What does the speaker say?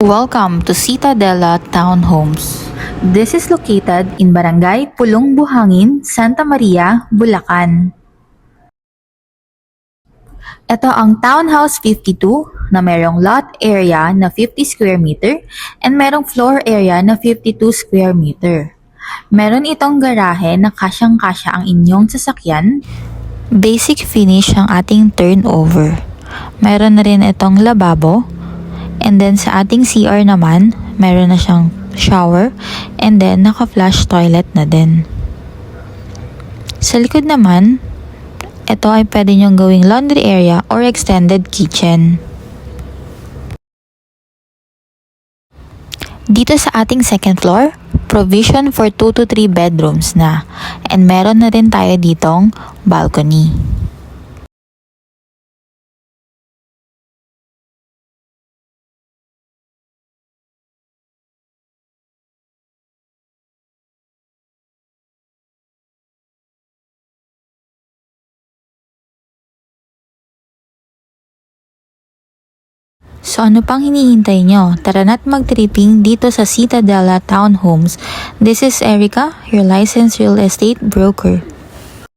Welcome to Citadela Townhomes. This is located in Barangay Pulong Buhangin, Santa Maria, Bulacan. Ito ang Townhouse 52 na merong lot area na 50 square meter and merong floor area na 52 square meter. Meron itong garahe na kasyang-kasya ang inyong sasakyan. Basic finish ang ating turnover. Meron na rin itong lababo. And then sa ating CR naman, meron na siyang shower and then naka-flush toilet na din. Sa likod naman, ito ay pwede nyong gawing laundry area or extended kitchen. Dito sa ating second floor, provision for 2 to 3 bedrooms na. And meron na rin tayo ditong balcony. So ano pang hinihintay nyo? Tara na't mag-tripping dito sa Citadela Townhomes. This is Erica, your licensed real estate broker.